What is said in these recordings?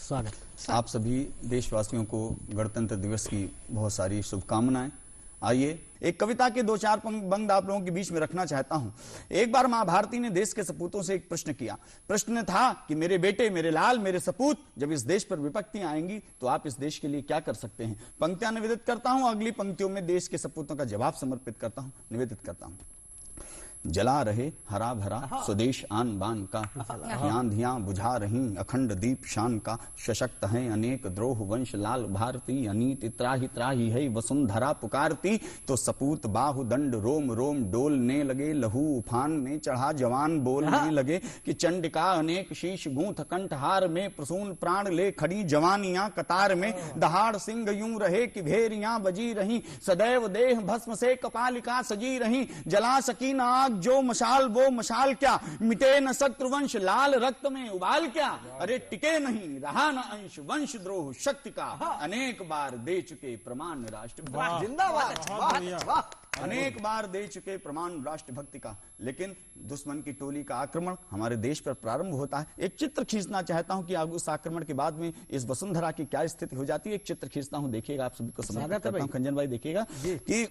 स्वागत। आप सभी देशवासियों को गणतंत्र दिवस की बहुत सारी शुभकामनाएं। आइए एक कविता के दो चार बंद आप लोगों के बीच में रखना चाहता हूं। एक बार मां भारती ने देश के सपूतों से एक प्रश्न किया। प्रश्न था कि मेरे बेटे, मेरे लाल, मेरे सपूत, जब इस देश पर विपत्तियां आएंगी तो आप इस देश के लिए क्या कर सकते हैं। पंक्तियां निवेदित करता हूं, अगली पंक्तियों में देश के सपूतों का जवाब समर्पित करता हूं, निवेदित करता हूं। जला रहे हरा भरा स्वदेश आन बान का, आंधियां बुझा रही अखंड दीप शान का, सशक्त हैं अनेक द्रोह वंश लाल भारती, अनीत त्राही त्राही है वसुंधरा पुकारती, तो सपूत बाहु दंड रोम रोम डोलने लगे, लहू उफान में चढ़ा जवान बोलने लगे कि चंडिका अनेक शीश गूंथ कंठहार में, प्रसून प्राण ले खड़ी जवानियां कतार में, दहाड़ सिंह यूं रहे कि भेरियां बजी रही, सदैव देह भस्म से कपालिका सजी रही, जला सकी ना आग जो मशाल वो मशाल क्या, मिटे न शत्रुवंश लाल रक्त में उबाल क्या, अरे टिके नहीं रहा न अंश वंश द्रोह शक्ति का, अनेक बार दे चुके प्रमाण राष्ट्रभक्ति, जिंदाबाद, अनेक बार दे चुके प्रमाण राष्ट्रभक्ति का। लेकिन दुश्मन की टोली का आक्रमण हमारे देश पर प्रारंभ होता है। एक चित्र खींचना चाहता हूं कि उस आक्रमण के बाद में इस वसुंधरा की क्या स्थिति हो जाती है। एक चित्र खींचता हूं, देखिएगा, आप सभी को समर्पित करता हूं। खंजन भाई देखिएगा कि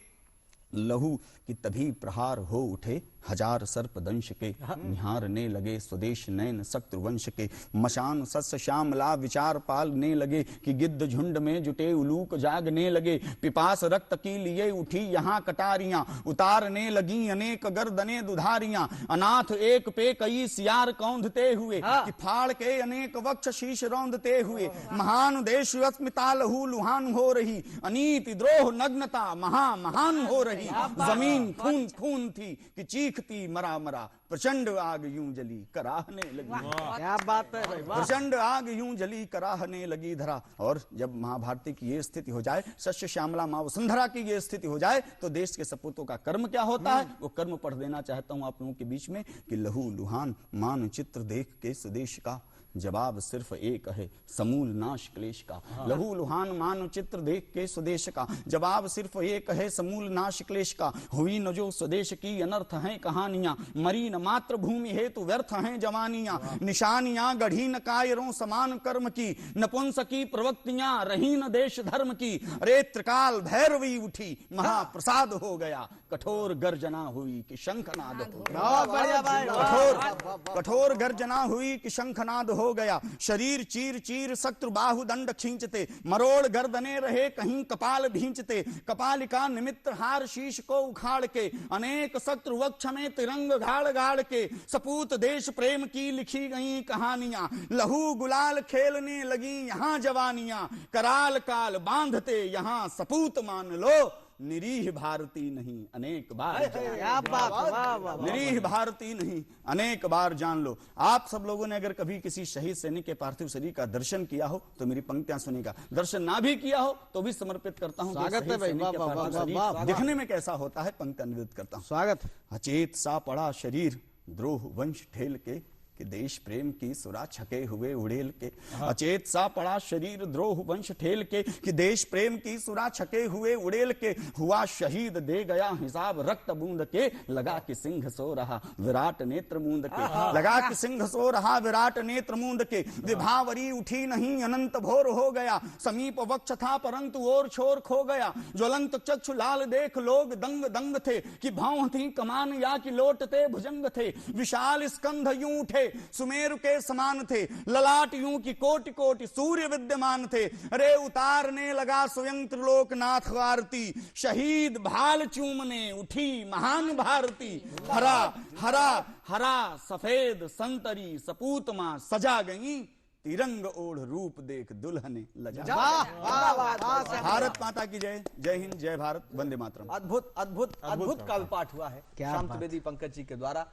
लहू की तभी प्रहार हो उठे हजार सर्प दंश के, निहारने लगे स्वदेश नयन शत्रुवंश के, मशान सस्य श्यामला विचार पालने लगे कि गिद्ध झुंड में जुटे उलूक जागने लगे, पिपास रक्त की लिए उठी यहाँ कटारियां, उतारने लगी अनेक गर्दने दुधारियां, अनाथ एक पे कई सियार कौंधते हुए, कि फाड़ के अनेक वक्ष शीश रौंदते हुए, महान देश अस्मिता लहू लुहान हो रही, अनीति द्रोह नग्नता महा महान हो रही, जमीन खून खून थी कि चीखती मरा मरा, प्रचंड आग यूं जली कराहने लगी। क्या बात है भाई, प्रचंड आग यूं जली कराहने लगी धरा। और जब महाभारती की ये स्थिति हो जाए, सस्य श्यामला मां वसुंधरा की ये स्थिति हो जाए, तो देश के सपूतों का कर्म क्या होता है, वो कर्म पढ़ देना चाहता हूं आप लोगों के बीच में कि लहू लुहान मानचित्र देख के स्वदेश का, जवाब सिर्फ एक है समूल नाश क्लेश का। लहू लुहान मानचित्र देख के स्वदेश का, जवाब सिर्फ एक है समूल नाश क्लेश का। हुई न जो स्वदेश की अनर्थ हैं कहानियां, मरी न मात्र भूमि हेतु व्यर्थ हैं जवानियां, निशानियां गढ़ी न कायरों समान कर्म की, नपुंसकी प्रवक्तियां रही न देश धर्म की, अरे त्रिकाल भैरवी उठी महाप्रसाद हो गया, कठोर गर्जना हुई कि शंखनाद हो गया, कठोर गर्जना हुई कि शंखनाद हो गया, शरीर चीर चीर शत्रु बाहु दंड खींचते, मरोड़ गर्दने रहे कहीं कपाल भींचते, कपालिका निमित्त हार शीश को उखाड़ के, अनेक शत्रु वक्ष में तिरंग गाड़ गाड़ के, सपूत देश प्रेम की लिखी गई कहानियां, लहू गुलाल खेलने लगी यहाँ जवानियां, कराल काल बांधते यहाँ सपूत मान लो, निरीह भारती नहीं अनेक बार, निरीह भारती नहीं अनेक बार जान लो। आप सब लोगों ने अगर कभी किसी शहीद सैनिक के पार्थिव शरीर का दर्शन किया हो तो मेरी पंक्तियां सुनेगा, दर्शन ना भी किया हो तो भी समर्पित करता हूं। स्वागत है भाई, दिखने में कैसा होता है, पंक्तियां निवेदित करता हूं। स्वागत। अचेत सा पड़ा शरीर द्रोह वंश ठेल के, कि देश प्रेम की सुरा छके हुए उड़ेल के, अचेत सा पड़ा शरीर द्रोह वंश ठेल के, कि देश प्रेम की सुरा छके हुए उड़ेल के, हुआ शहीद दे गया हिसाब रक्त बूंद के, लगा कि सिंह सो रहा विराट नेत्र मूंद के, लगा कि सिंह सो रहा विराट नेत्र मूंद के, विभावरी उठी नहीं अनंत भोर हो गया, समीप वक्ष था परंतु और छोर खो गया, ज्वलंत चक्षु लाल देख लोग दंग दंग थे, कि भाव थी कमान या कि लोटते भुजंग थे, विशाल स्कंध यूं उठे सुमेरु के समान थे, ललाट यूं की कोटि कोटि सूर्य विद्यमान थे, अरे उतारने लगा स्वयं त्रिलोकनाथ आरती, शहीद भाल चूमने उठी महान भारती, हरा हरा हरा सफेद संतरी सपूत मां सजा गई, तिरंग ओढ़ रूप देख दुल्हने लजा। भारत माता की जय, जय हिंद, जय भारत, वंदे मातरम। अद्भुत अद्भुत अद्भुत काव्य पाठ हुआ है शाम त्रिवेदी पंकज जी के द्वारा।